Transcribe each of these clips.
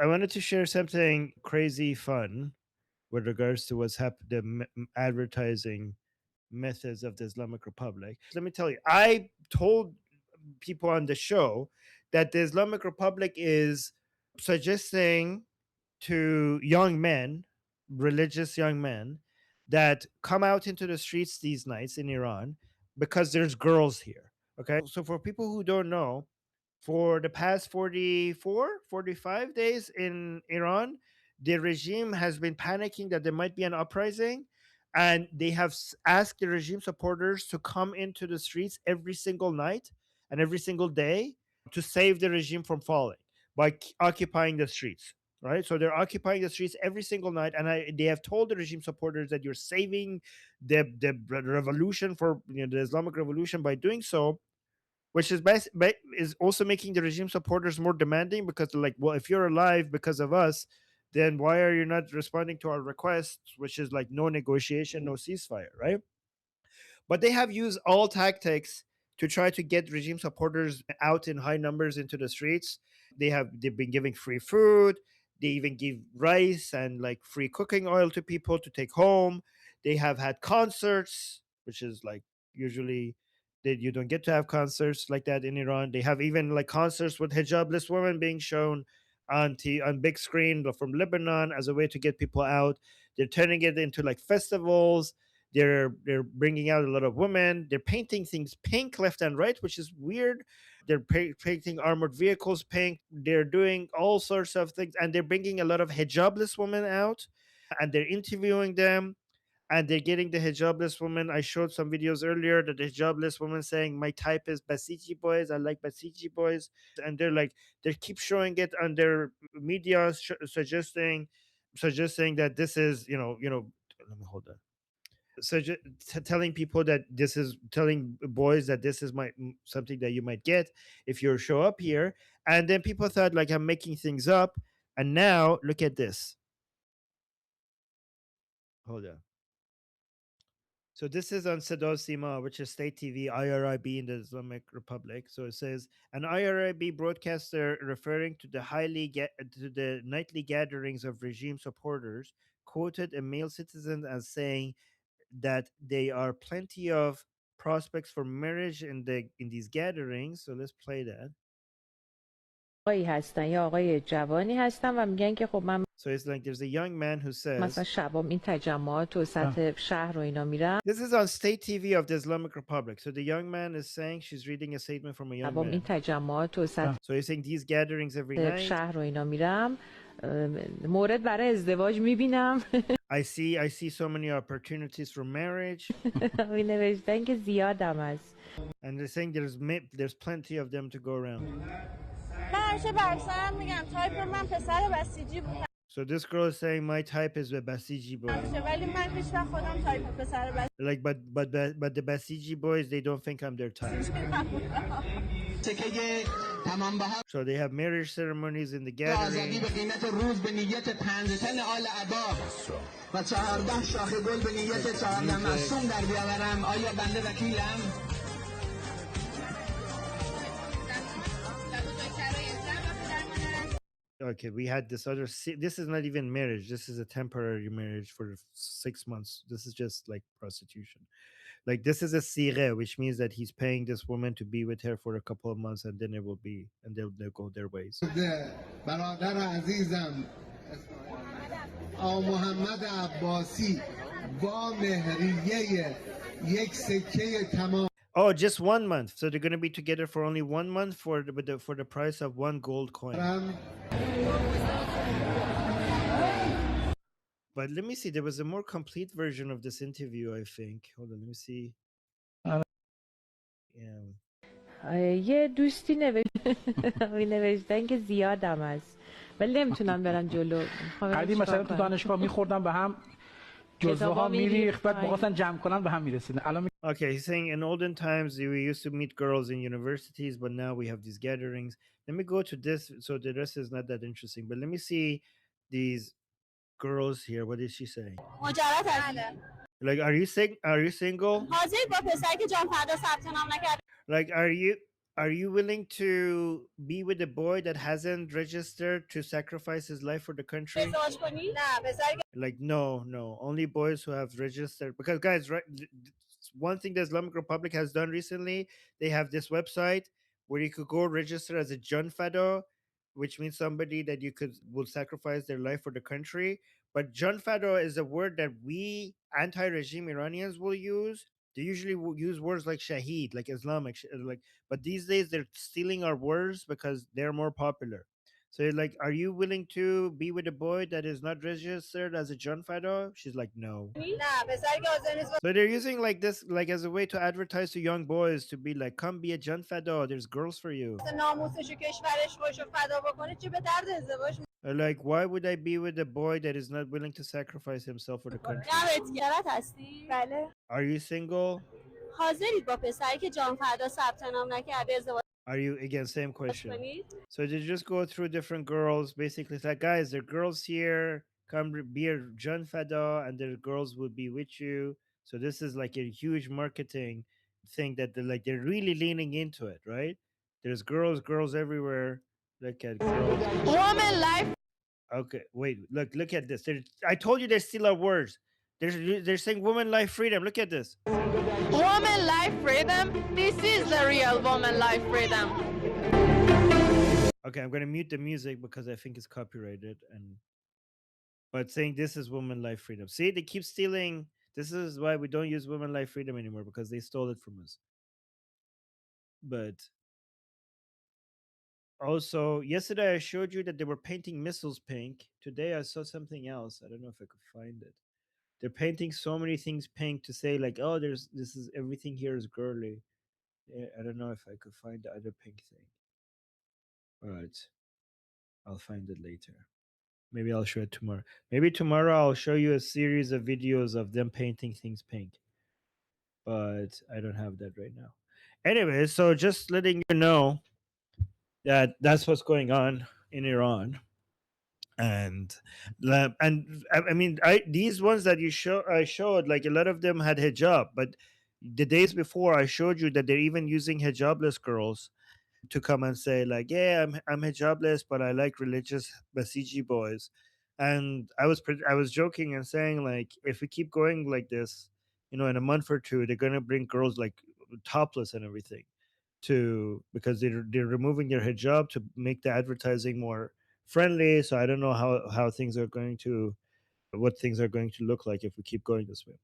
I wanted to share something crazy fun with regards to what's happened, the advertising methods of the Islamic Republic. Let me tell you, I told people on the show that the Islamic Republic is suggesting to young men, religious young men, that come out into the streets these nights in Iran because there's girls here. Okay. So for people who don't know, for the past 44, 45 days in Iran, the regime has been panicking that there might be an uprising. And they have asked the regime supporters to come into the streets every single night and every single day to save the regime from falling by occupying the streets. Right, so they're occupying the streets every single night, and they have told the regime supporters that you're saving the revolution for the Islamic Revolution by doing so, which is is also making the regime supporters more demanding because they're like, well, if you're alive because of us, then why are you not responding to our requests, which is like no negotiation, no ceasefire, right? But they have used all tactics to try to get regime supporters out in high numbers into the streets. They've been giving free food. They even give rice and like free cooking oil to people to take home. They have had concerts, which is like usually that you don't get to have concerts like that in Iran. They have even like concerts with hijabless women being shown on big screen from Lebanon as a way to get people out. They're turning it into like festivals. They're bringing out a lot of women. They're painting things pink left and right, which is weird. They're painting armored vehicles pink. They're doing all sorts of things, and they're bringing a lot of hijabless women out, and they're interviewing them, and they're getting the hijabless woman. I showed some videos earlier that the hijabless woman saying my type is Basiji boys. I like Basiji boys, and they're like they keep showing it on their media, suggesting that this is Let me hold on. So telling people that this is telling boys that this is something that you might get if you show up here, and then people thought like I'm making things up, and now look at this. Hold on. So this is on Sadao Sima, which is state TV, IRIB in the Islamic Republic. So it says an IRIB broadcaster referring to the nightly gatherings of regime supporters quoted a male citizen as saying that there are plenty of prospects for marriage in these gatherings. So let's play that. آقایی هستن یا آقای جوانی هستن و میگن که خب من So it's like there's a young man who مثلا says, شبام این تجمعات و سطح شهر و اینا میرم this is on state TV of the Islamic Republic. So the young man is saying, she's reading a statement from a young شبام این man. تجمعات و سطح So he's saying these gatherings every night. شهر و اینا میرم مورد برای ازدواج میبینم I see so many opportunities for marriage. می نوشتن که زیادم است And they're saying there's plenty of them to go around. من همیشه برسرم میگم تایپ من پسر بسیجی بود. So this girl is saying my type is a Basiji boy. ولی من هیچ وقت خودم تایپ پسر بسیجی. Like but the Basiji boys, they don't think I'm their type. So they have marriage ceremonies in the gathering. Okay, we had this other. This is not even marriage. This is a temporary marriage for 6 months. This is just like prostitution. Like this is a sire, which means that he's paying this woman to be with her for a couple of months, and then it will be, and they'll go their ways. محمد عباسی با مهریه یک سکه تمام. Oh, just 1 month. So they're going to be together for only 1 month for the price of 1 gold coin. But let me see. There was a more complete version of this interview, I think. Hold on, let me see. Yeah. یه دوستی نوشتن که زیادم است ولی نمیتونم برم جلو. قدیم مثلا تو دانشگاه میخوردن به هم جزوه ها میریخت بعد می‌خواستن جمع کنن به هم میرسیدن. الان Okay, he's saying in olden times we used to meet girls in universities, but now we have these gatherings. Let me go to this. So the rest is not that interesting, but let me see these girls here. What did she say? Like, are you single? Like, are you Are you willing to be with a boy that hasn't registered to sacrifice his life for the country? ازدواج کنی؟ نه پسری که Like, no. Only boys who have registered. Because, guys, right, one thing the Islamic Republic has done recently, they have this website where you could go register as a Jun Fado, which means somebody that you could will sacrifice their life for the country. But Jun Fado is a word that we anti-regime Iranians will use. They usually will use words like Shaheed, like Islamic, like. But these days they're stealing our words because they're more popular. So you're like, are you willing to be with a boy that is not registered as a John Fado? She's like, no. نه پسری که حاضر نیست So they're using like this, like as a way to advertise to young boys to be like, come be a John Fado. There's girls for you. واسه ناموسش و کشورش خودش رو فدا بکنه چی به درد ازدواج Like, why would I be with a boy that is not willing to sacrifice himself for the country? جوابت هستی؟ بله Are you single? حاضرید با پسری که جان فردا ثبت نام نکرده ازدواج Are you, again, same question. کنید؟ So they just go through different girls. Basically, it's like, guys, there are girls here. Come be a John Fada, and the girls will be with you. So this is like a huge marketing thing that they're really leaning into it, right? There's girls everywhere. Look at girls. Woman life Okay, wait, look at this. I told you they steal our words. They're saying woman life freedom. Look at this. woman life freedom. This is the real woman life freedom. Okay, I'm gonna mute the music because I think it's copyrighted, but saying this is woman life freedom. See, they keep stealing. This is why we don't use woman life freedom anymore, because they stole it from us. But also, yesterday I showed you that they were painting missiles pink. Today I saw something else. I don't know if I could find it. They're painting so many things pink to say like, oh, this is everything here is girly. I don't know if I could find the other pink thing. All right, I'll find it later. Maybe I'll show it tomorrow. Maybe tomorrow I'll show you a series of videos of them painting things pink. But I don't have that right now. Anyway, so just letting you know that that's what's going on in Iran. And I mean, these ones that I showed, like a lot of them had hijab, but the days before I showed you that they're even using hijabless girls to come and say like, yeah, I'm hijabless, but I like religious Basiji boys. And I was joking and saying like, if we keep going like this, in a month or two, they're gonna bring girls like topless and everything because they're removing their hijab to make the advertising more friendly. So I don't know how things are going to what things are going to look like if we keep going this way.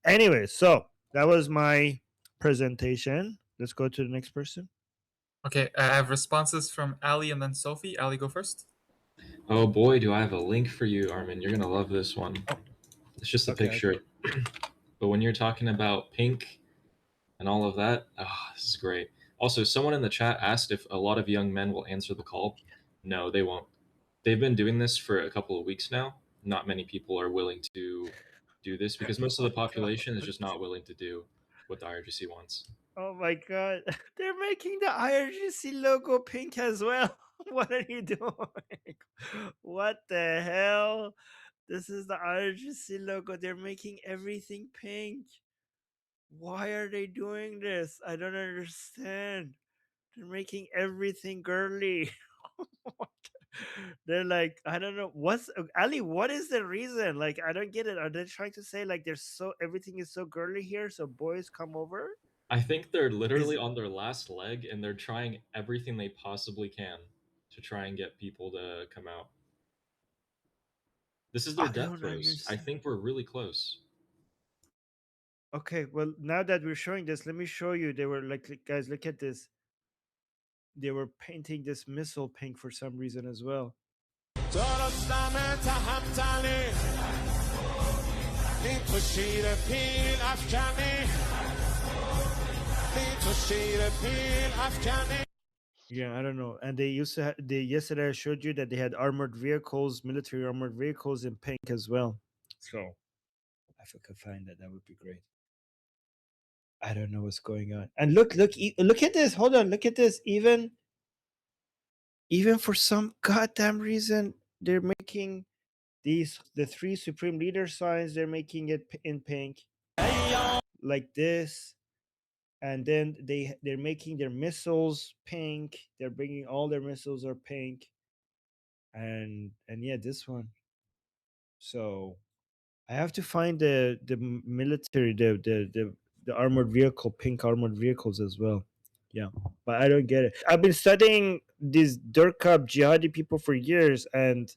Anyway, so that was my presentation. Let's go to the next person. Okay, I have responses from Ali and then Sophie. Ali, go first. Oh boy, do I have a link for you, Armin. You're gonna love this one. It's just a picture. But when you're talking about pink and all of that, this is great. Also, someone in the chat asked if a lot of young men will answer the call. No, they won't. They've been doing this for a couple of weeks now. Not many people are willing to do this because most of the population is just not willing to do what the IRGC wants. Oh my god, they're making the IRGC logo pink as well. What are you doing? What the hell? This is the IRGC logo. They're making everything pink. Why are they doing this? I don't understand. They're making everything girly. They're like, I don't know. Ali, what is the reason? Like, I don't get it. Are they trying to say like everything is so girly here, so boys come over? I think they're literally on their last leg and they're trying everything they possibly can to try and get people to come out. This is their death throes. I think we're really close. Okay, well, now that we're showing this, let me show you. They were like, guys, look at this. They were painting this missile pink for some reason as well. Yeah, I don't know. And they used to yesterday I showed you that they had armored vehicles, military armored vehicles in pink as well. So if I could find that, that would be great. I don't know what's going on. And look at this. Hold on, look at this. Even for some goddamn reason, they're making the 3 supreme leader signs. They're making it in pink, like this. and then they're making their missiles pink. They're bringing all their missiles are pink, and yeah, this one. So I have to find the military, the armored vehicle, pink armored vehicles as well. Yeah, but I don't get it. I've been studying these Durkab jihadi people for years, and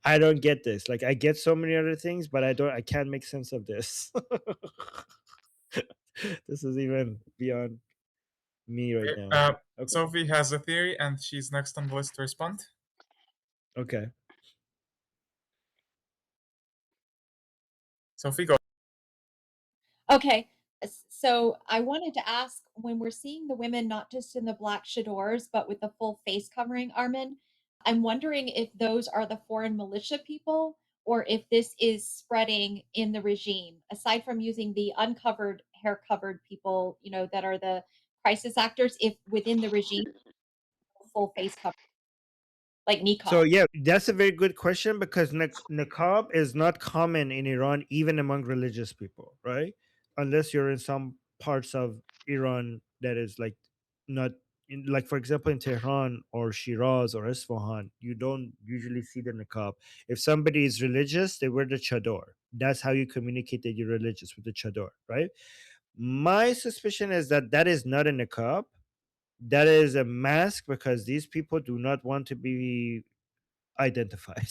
I don't get this. Like, I get so many other things, but I can't make sense of this. This is even beyond me right Okay, now. Okay. Sophie has a theory, and she's next on the list to respond. Okay. Sophie, go. Okay, so I wanted to ask, when we're seeing the women not just in the black chadors, but with the full face covering, Armin, I'm wondering if those are the foreign militia people or if this is spreading in the regime, aside from using the uncovered, hair covered people, you know, that are the crisis actors, if within the regime, full face cover, like niqab. So yeah, that's a very good question, because niqab is not common in Iran, even among religious people, right? Unless you're in some parts of Iran that is like not like, for example, in Tehran or Shiraz or Isfahan, you don't usually see the niqab. If somebody is religious, they wear the chador. That's how you communicate that you're religious, with the chador, right? My suspicion is that that is not a niqab. That is a mask, because these people do not want to be identified.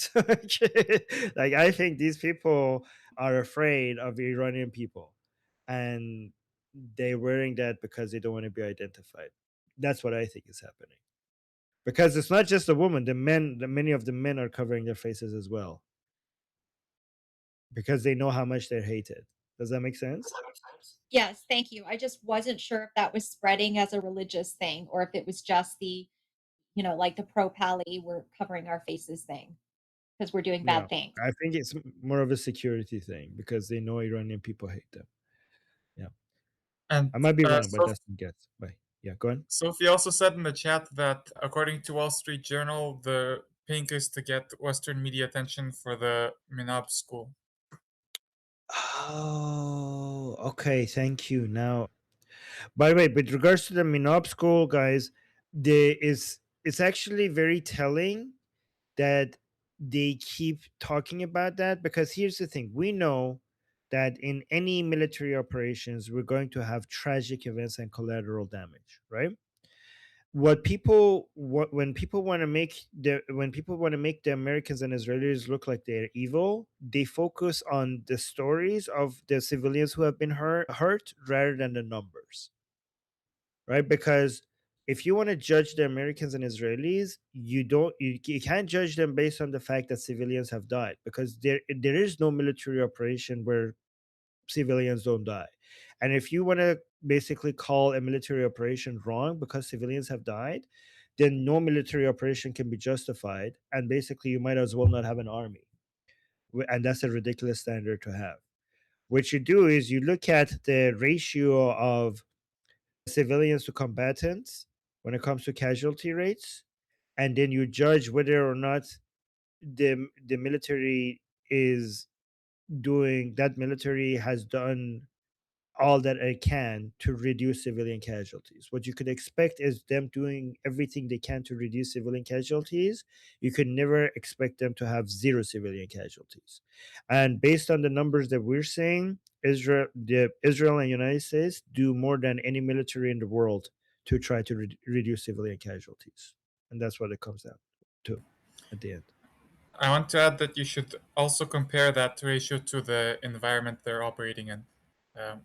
Like, I think these people are afraid of Iranian people, and they're wearing that because they don't want to be identified. That's what I think is happening. Because it's not just the woman, many of the men are covering their faces as well, because they know how much they're hated. Does that make sense? Yes, thank you. I just wasn't sure if that was spreading as a religious thing or if it was just the, you know, like the pro-pally, we're covering our faces thing because we're doing Yeah, bad things. I think it's more of a security thing, because they know Iranian people hate them. Yeah, And I might be wrong, but Sophie, that's the guess. But yeah, go on. Sophie also said in the chat that according to Wall Street Journal, the pink is to get Western media attention for the Minab school. Oh, okay. Thank you. Now, by the way, with regards to the Minob school, guys, it's actually very telling that they keep talking about that, because here's the thing: we know that in any military operations, we're going to have tragic events and collateral damage, right? When people want to make the Americans and Israelis look like they're evil, they focus on the stories of the civilians who have been hurt rather than the numbers, right? Because if you want to judge the Americans and Israelis, you can't judge them based on the fact that civilians have died, because there is no military operation where civilians don't die. And if you want to basically call a military operation wrong because civilians have died, then no military operation can be justified. And basically, you might as well not have an army. And that's a ridiculous standard to have. What you do is you look at the ratio of civilians to combatants when it comes to casualty rates, and then you judge whether or not the military is doing that military has done all that it can to reduce civilian casualties. What you could expect is them doing everything they can to reduce civilian casualties. You could never expect them to have zero civilian casualties. And based on the numbers that we're seeing, Israel and United States do more than any military in the world to try to reduce civilian casualties. And that's what it comes down to at the end. I want to add that you should also compare that ratio to the environment they're operating in.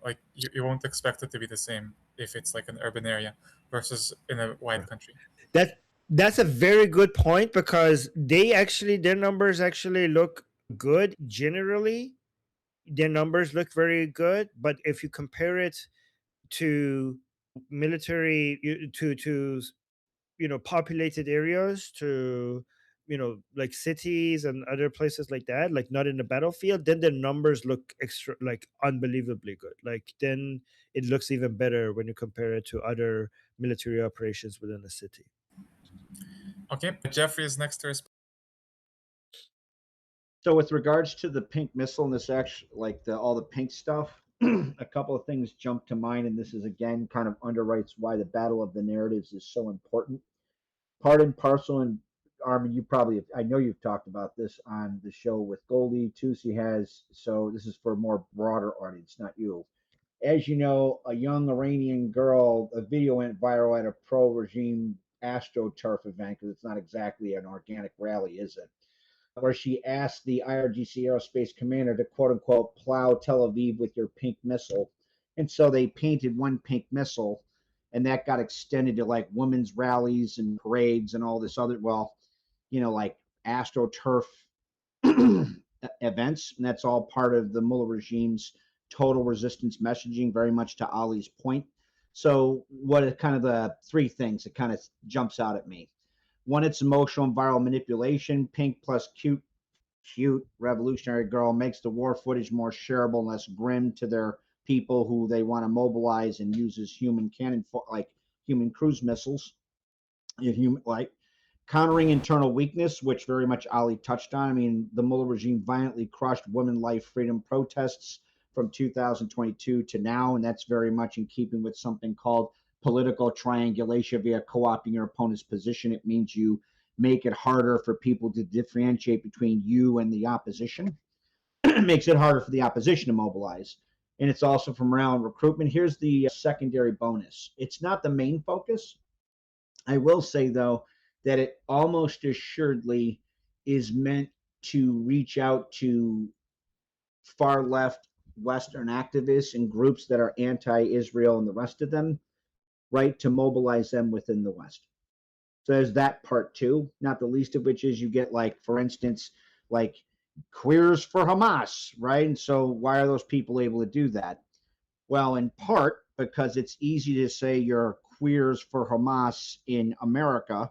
Like you won't expect it to be the same if it's like an urban area versus in a wide country. That's a very good point, because their numbers actually look good generally. Their numbers look very good, but if you compare it to military to populated areas, to like cities and other places like that, like not in the battlefield, then the numbers look extra, like unbelievably good. Like then it looks even better when you compare it to other military operations within the city. Okay, Jeffrey is next to respond. So with regards to the pink missile and this all the pink stuff, a couple of things jump to mind, and this is again kind of underwrites why the battle of the narratives is so important. Part and parcel, and Armin, you probably I know you've talked about this on the show with Goldie. Tusi has, so this is for a more broader audience, not you. As you know, a young Iranian girl, a video went viral at a pro-regime AstroTurf event because it's not exactly an organic rally, is it? Where she asked the IRGC aerospace commander to quote unquote plow Tel Aviv with your pink missile. And so they painted one pink missile, and that got extended to like women's rallies and parades and all this other, well, like AstroTurf events. And that's all part of the Mullah regime's total resistance messaging, very much to Ali's point. So, what are kind of the three things that kind of jumps out at me? One, it's emotional and viral manipulation. Pink plus cute revolutionary girl makes the war footage more shareable and less grim to their people who they want to mobilize, and uses human cannon like human cruise missiles. Like countering internal weakness, which very much Ali touched on. I mean, the Mullah regime violently crushed women life freedom protests from 2022 to now, and that's very much in keeping with something called political triangulation via co-opting your opponent's position. It means you make it harder for people to differentiate between you and the opposition. It makes it harder for the opposition to mobilize. And it's also from around recruitment. Here's the secondary bonus. It's not the main focus. I will say, though, that it almost assuredly is meant to reach out to far left Western activists and groups that are anti-Israel and the rest of them, right, to mobilize them within the West. So there's that part too, not the least of which is you get, like, for instance, like queers for Hamas, right? And so why are those people able to do that? Well, in part because it's easy to say you're queers for Hamas in America,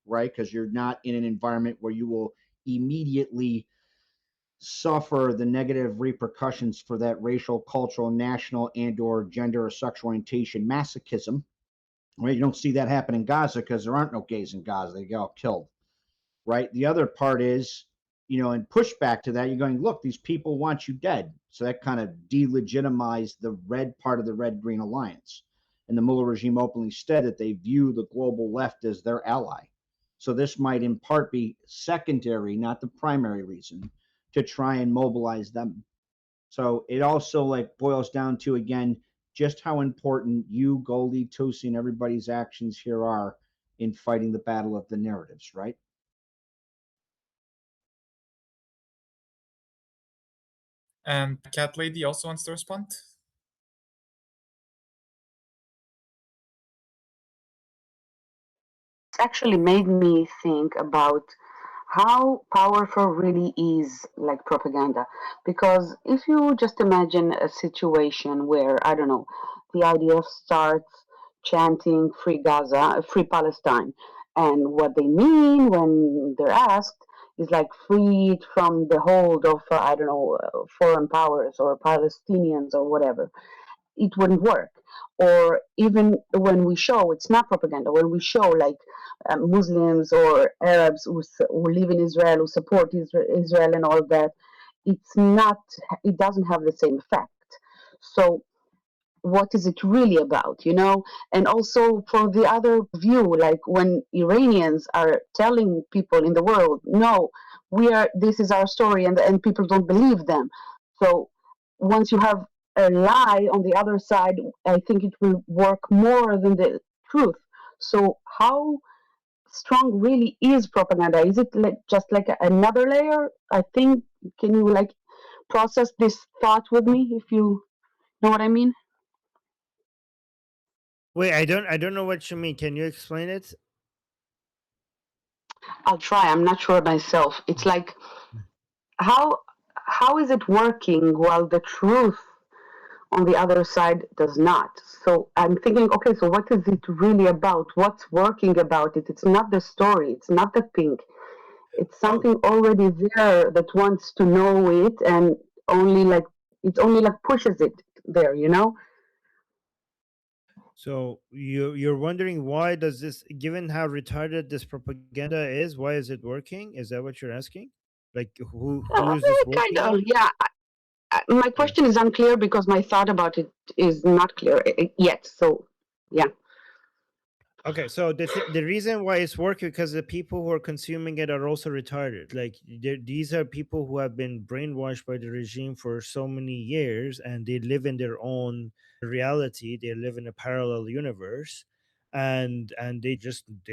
right? Because you're not in an environment where you will immediately suffer the negative repercussions for that racial, cultural, national, and or gender or sexual orientation masochism. Right? You don't see that happen in Gaza because there aren't no gays in Gaza. They get all killed. Right? The other part is, in pushback to that, you're going, look, these people want you dead. So that kind of delegitimized the red part of the Red-Green Alliance. And the Mullah regime openly said that they view the global left as their ally. So this might in part be secondary, not the primary reason, to try and mobilize them. So it also boils down to, again, just how important you, Goldie, Tusi, and everybody's actions here are in fighting the battle of the narratives, right? And Cat Lady also wants to respond. It's actually made me think about how powerful really is like propaganda. Because if you just imagine a situation where, I don't know, the IDF starts chanting free Gaza, free Palestine, and what they mean when they're asked is like free it from the hold of, I don't know, foreign powers or Palestinians or whatever, it wouldn't work. Or even when we show, it's not propaganda, when we show like Muslims or Arabs who live in Israel, who support Israel and all that, it doesn't have the same effect. So what is it really about, And also for the other view, like when Iranians are telling people in the world, no, this is our story, and people don't believe them. So once you have a lie on the other side, I think it will work more than the truth. So how strong really is propaganda? Is it just like another layer? I think, can you process this thought with me, if you know what I mean? Wait, I don't know what you mean. Can you explain it? I'll try. I'm not sure myself. It's like how is it working while the truth on the other side does not? So I'm thinking, okay, so what is it really about? What's working about it? It's not the story. It's not the pink. It's something already there that wants to know it, and it only pushes it there, So you're wondering why does this, given how retarded this propaganda is, why is it working? Is that what you're asking? Like who is this working kind of, on? yeah. My question is unclear because my thought about it is not clear yet. So, yeah. Okay, so the reason why it's working because the people who are consuming it are also retarded. Like these are people who have been brainwashed by the regime for so many years, and they live in their own reality. They live in a parallel universe, and they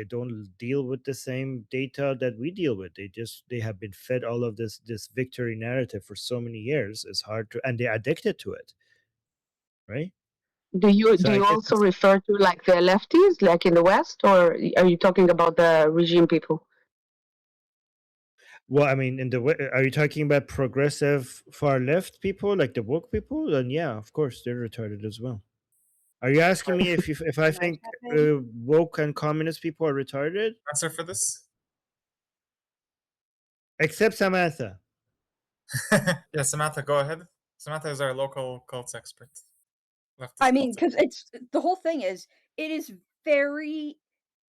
don't deal with the same data that we deal with. They have been fed all of this victory narrative for so many years. It's hard to, and they're addicted to it, right? Do you So I guess also refer to like the lefties, like in the West, or are you talking about the regime people? well, I mean, are you talking about progressive far left people, like the woke people? Then yeah, of course, they're retarded as well. Are you asking me if I think woke and communist people are retarded? Answer for this? Except Samantha. Yeah, Samantha, go ahead. Samantha is our local cults expert. I mean, because it's the whole thing is it is very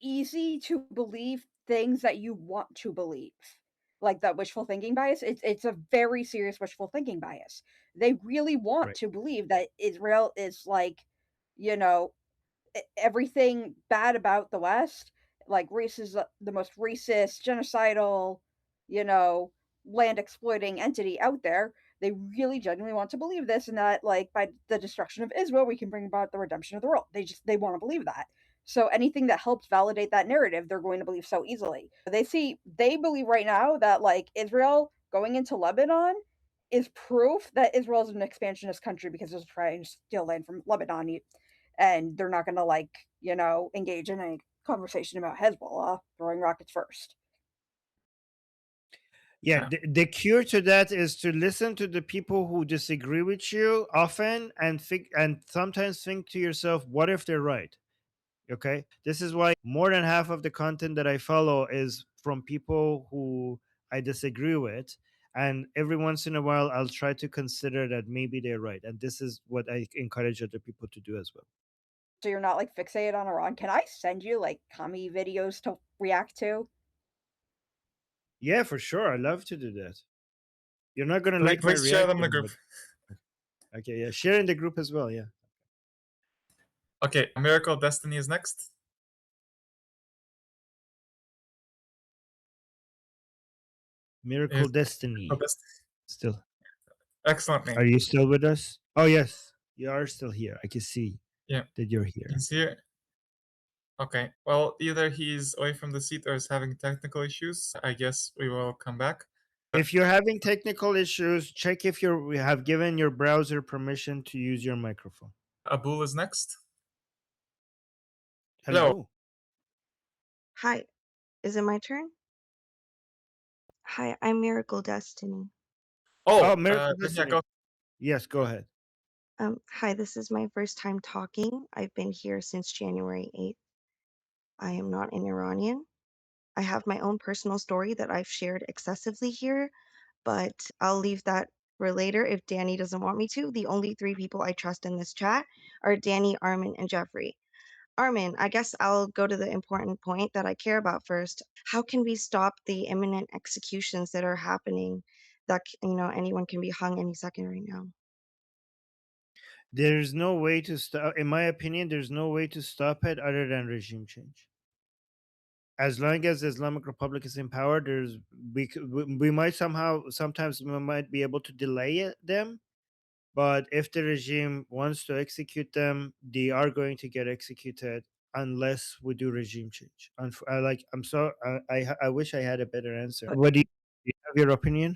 easy to believe things that you want to believe, like that wishful thinking bias. It's a very serious wishful thinking bias. They really want to believe that Israel is like, you know, everything bad about the West, like the most racist, genocidal, you know, land exploiting entity out there. They really genuinely want to believe this, and that like by the destruction of Israel, we can bring about the redemption of the world. They want to believe that. So anything that helps validate that narrative, they're going to believe so easily. They believe right now that like Israel going into Lebanon is proof that Israel is an expansionist country because it's trying to steal land from Lebanon, and they're not going to like, you know, engage in a conversation about Hezbollah throwing rockets first. Yeah, the cure to that is to listen to the people who disagree with you often and sometimes think to yourself, what if they're right? Okay, this is why more than half of the content that I follow is from people who I disagree with, and every once in a while I'll try to consider that maybe they're right, and this is what I encourage other people to do as well. So you're not like fixated on Iran. Can I send you like commie videos to react to? Yeah, for sure. I love to do that. You're not gonna like my Please share them in the reaction, group. but- Okay, yeah, share in the group as well. Yeah. Okay, Miracle Destiny is next. Miracle Destiny. Still. Excellent name. Are you still with us? Oh yes, you are still here. I can see. Yeah. That you're here. He's here. Okay. Well, either he's away from the seat or is having technical issues. I guess we will come back. If you're having technical issues, check if you have given your browser permission to use your microphone. Abul is next. Hello. Hi, is it my turn? Hi, I'm Miracle Destiny. Oh, Miracle yeah, Destiny. go. Yes, go ahead. Hi, this is my first time talking. I've been here since January 8th. I am not an Iranian. I have my own personal story that I've shared excessively here, but I'll leave that for later if Danny doesn't want me to. The only three people I trust in this chat are Danny, Armin, and Jeffrey. Armin, I guess I'll go to the important point that I care about first. How can we stop the imminent executions that are happening? That anyone can be hung any second right now. There's no way to stop. In my opinion, there's no way to stop it other than regime change. As long as the Islamic Republic is in power, we might sometimes we might be able to delay them, but if the regime wants to execute them, they are going to get executed unless we do regime change. I wish I had a better answer. What do you have your opinion?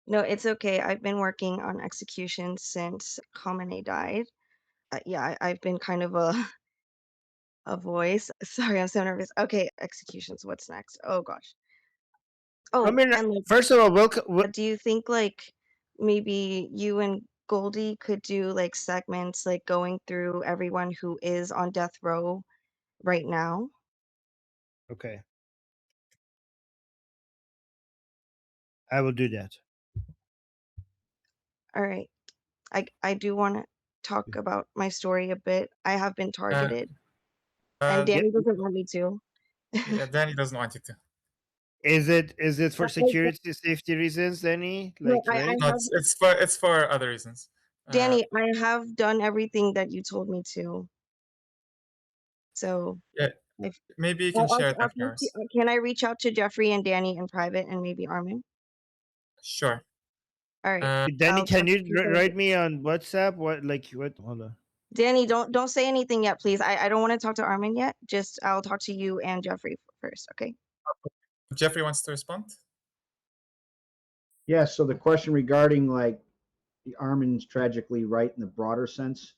No, it's okay. I've been working on executions since Khamenei died. Yeah, I've been kind of a voice. Sorry, I'm so nervous. Okay, executions. What's next? Oh gosh. Oh, and like, first of all, welcome. Do you think like maybe you and Goldie could do like segments like going through everyone who is on death row right now? Okay. I will do that. All right. I do want to talk about my story a bit. I have been targeted. And Danny doesn't want me to. Yeah, Danny doesn't want you to. Is it for I- security safety reasons, Danny? No, Like, right? No, have it's for other reasons. Danny. I have done everything that you told me to. So Yeah, if maybe you can share it afterwards. can I reach out to Jeffrey and Danny in private and maybe Armin? Sure. All right. Danny, I'll can talk you to you guys. write me on WhatsApp? What? Hold on. Danny, don't say anything yet, please. I don't want to talk to Armin yet. Just I'll talk to you and Jeffrey first, okay? Jeffrey wants to respond. Yeah. So the question regarding like the Armin's tragically right in the broader sense,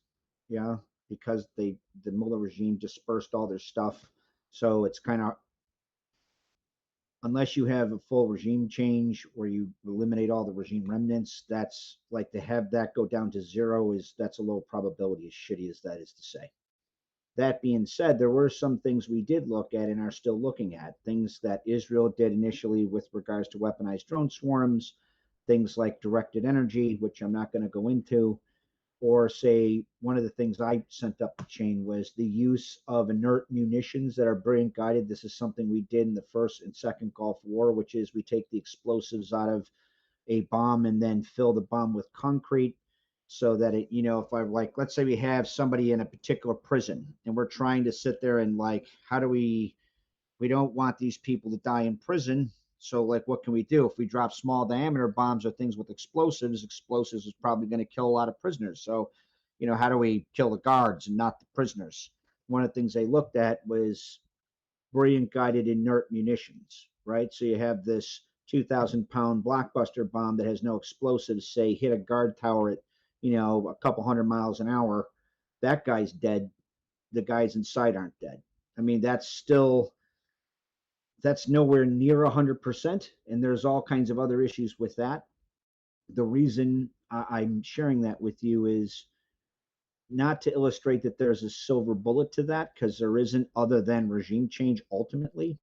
yeah, because the Mullah regime dispersed all their stuff, so it's kind of, unless you have a full regime change where you eliminate all the regime remnants, that's like to have that go down to zero that's a low probability, as shitty as that is to say. That being said, there were some things we did look at and are still looking at, things that Israel did initially with regards to weaponized drone swarms, things like directed energy, which I'm not going to go into, or say one of the things I sent up the chain was the use of inert munitions that are brilliant guided. This is something we did in the first and second Gulf War, which is we take the explosives out of a bomb and then fill the bomb with concrete so that it, if I like, let's say we have somebody in a particular prison and we're trying to sit there and like, how do we don't want these people to die in prison. So like, what can we do? If we drop small diameter bombs or things with explosives is probably going to kill a lot of prisoners. So, how do we kill the guards and not the prisoners? One of the things they looked at was brilliant guided inert munitions, right? So you have this 2,000-pound blockbuster bomb that has no explosives, say hit a guard tower at, a couple hundred miles an hour. That guy's dead. The guys inside aren't dead. I mean, that's nowhere near 100%, and there's all kinds of other issues with that. The reason I'm sharing that with you is not to illustrate that there's a silver bullet to that, because there isn't, other than regime change ultimately.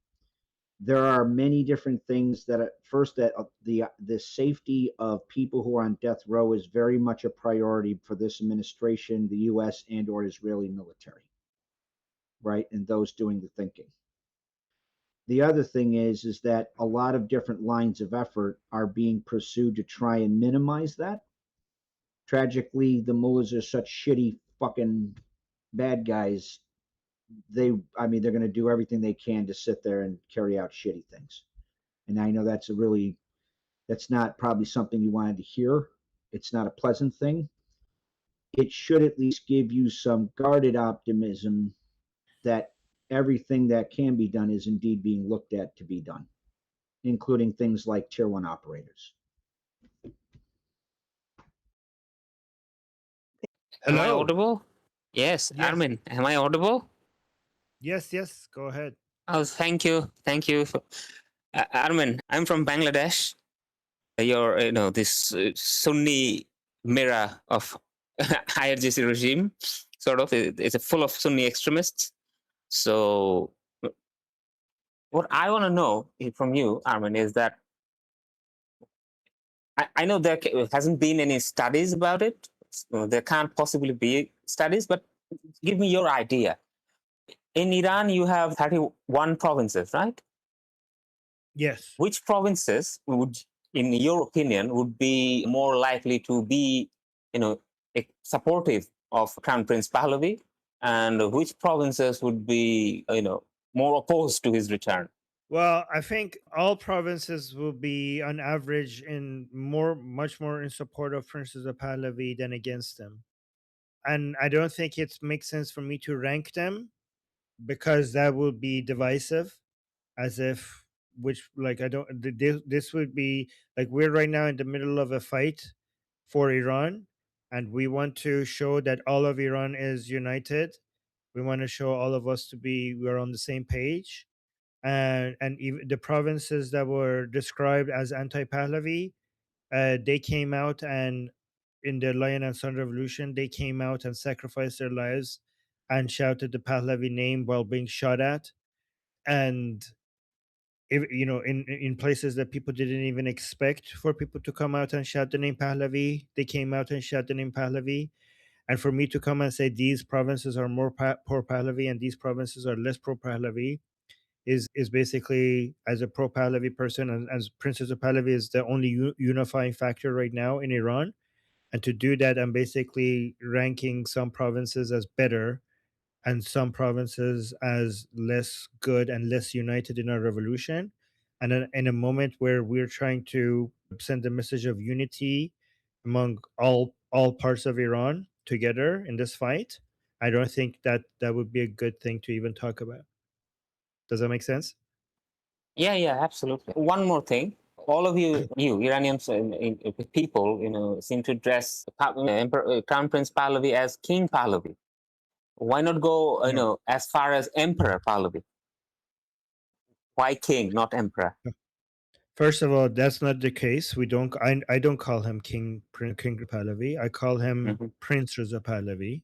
There are many different things that the safety of people who are on death row is very much a priority for this administration, the US and or Israeli military, right? And those doing the thinking. The other thing is that a lot of different lines of effort are being pursued to try and minimize that. Tragically, the mullahs are such shitty fucking bad guys. They're going to do everything they can to sit there and carry out shitty things. And I know that's not probably something you wanted to hear. It's not a pleasant thing. It should at least give you some guarded optimism that everything that can be done is indeed being looked at to be done, including things like tier 1 operators. Am I Hello. audible? Yes, Yes. Armin, am I audible? Yes. Go ahead. Oh, thank you. Armin, I'm from Bangladesh. You're, this Sunni mirror of IRGC regime, sort of. It's full of Sunni extremists. So what I want to know from you, Armin, is that I know there hasn't been any studies about it. There can't possibly be studies, but give me your idea. In Iran, you have 31 provinces, right? Yes. Which provinces would, in your opinion, would be more likely to be, supportive of Crown Prince Pahlavi, and which provinces would be, more opposed to his return? Well, I think all provinces will be, on average, much more in support of Prince Reza Pahlavi than against them. And I don't think it makes sense for me to rank them, because that would be divisive, as if this would be like, we're right now in the middle of a fight for Iran, and we want to show that all of Iran is united. We want to show all of us we're on the same page. And even the provinces that were described as anti-Pahlavi, they came out, and in the Lion and Sun Revolution, they came out and sacrificed their lives and shouted the Pahlavi name while being shot at. And in places that people didn't even expect for people to come out and shout the name Pahlavi, they came out and shout the name Pahlavi. And for me to come and say these provinces are more pro Pahlavi and these provinces are less pro Pahlavi, is basically, as a pro Pahlavi person, and as Prince Reza Pahlavi is the only unifying factor right now in Iran. And to do that, I'm basically ranking some provinces as better and some provinces as less good and less united in our revolution. And in a moment where we're trying to send a message of unity among all parts of Iran together in this fight, I don't think that that would be a good thing to even talk about. Does that make sense? Yeah, yeah, absolutely. One more thing. All of you Iranians people, seem to dress Emperor Crown Prince Pahlavi as King Pahlavi. Why not go, as far as Emperor Pahlavi? Why king, not emperor? First of all, that's not the case. We don't. I don't call him King Pahlavi. I call him Prince Reza Pahlavi,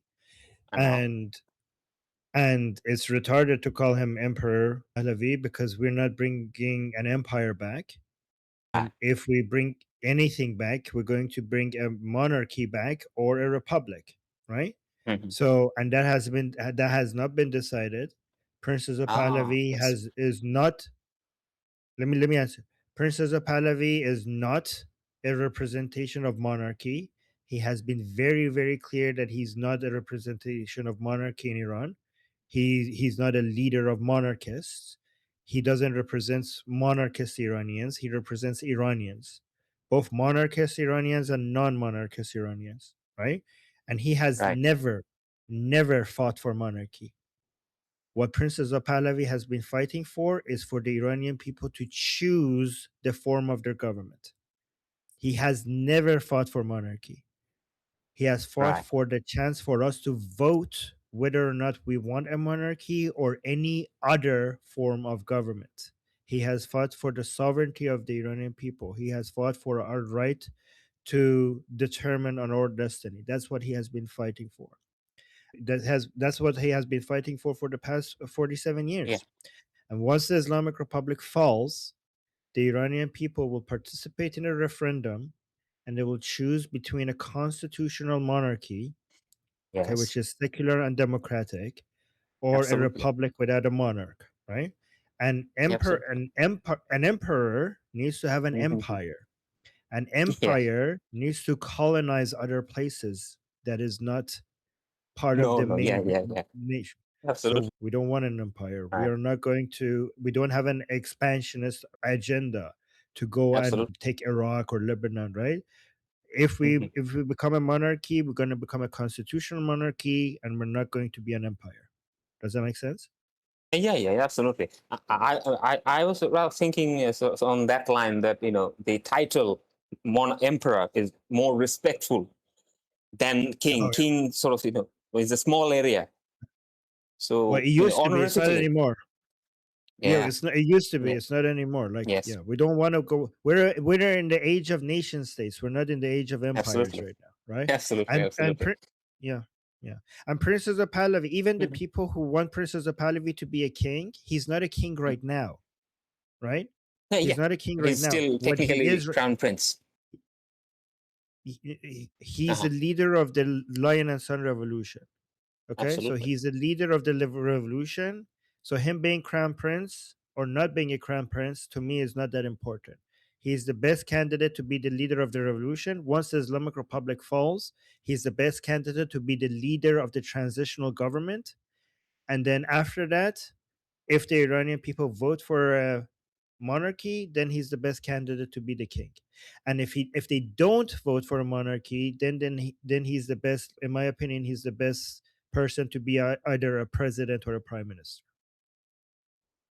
and it's retarded to call him Emperor Pahlavi because we're not bringing an empire back. And if we bring anything back, we're going to bring a monarchy back or a republic, right? So, and that has not been decided. Prince Reza Pahlavi is not. Let me answer. Prince Reza Pahlavi is not a representation of monarchy. He has been very, very clear that he's not a representation of monarchy in Iran. He's not a leader of monarchists. He doesn't represent monarchist Iranians. He represents Iranians, both monarchist Iranians and non-monarchist Iranians, right? And he has never fought for monarchy. What Prince Reza Pahlavi has been fighting for is for the Iranian people to choose the form of their government. He has never fought for monarchy. He has fought for the chance for us to vote whether or not we want a monarchy or any other form of government. He has fought for the sovereignty of the Iranian people. He has fought for our right to determine on our destiny. That's what he has been fighting for. That's what he has been fighting for the past 47 years. Yeah. And once the Islamic Republic falls, the Iranian people will participate in a referendum and they will choose between a constitutional monarchy, okay, which is secular and democratic, or a republic without a monarch, right? An emperor needs to have an empire. An empire needs to colonize other places that is not part of the main nation. Absolutely. So we don't want an empire. We are not going to. We don't have an expansionist agenda to go and take Iraq or Lebanon, right? If we become a monarchy, we're going to become a constitutional monarchy, and we're not going to be an empire. Does that make sense? Yeah, absolutely. I was thinking so on that line that the title emperor is more respectful than king. King sort of is a small area. So well, it used to be. It's not anymore. Yeah, it's not. It used to be. Yeah. It's not anymore. Like, yeah, we don't want to go. We're in the age of nation states. We're not in the age of empires right now, right? Absolutely. And Prince Reza Pahlavi, even the people who want Prince Reza Pahlavi to be a king, he's not a king right now, right? He's not a king right now. He's still technically crown prince. He's the leader of the Lion and Sun Revolution. Okay, Absolutely. so he's the leader of the revolution. So him being crown prince or not being a crown prince, to me, is not that important. He's the best candidate to be the leader of the revolution. Once the Islamic Republic falls, he's the best candidate to be the leader of the transitional government. And then after that, if the Iranian people vote for a monarchy, then he's the best candidate to be the king. And if they don't vote for a monarchy, then he's the best, in my opinion, he's the best person to be either a president or a prime minister.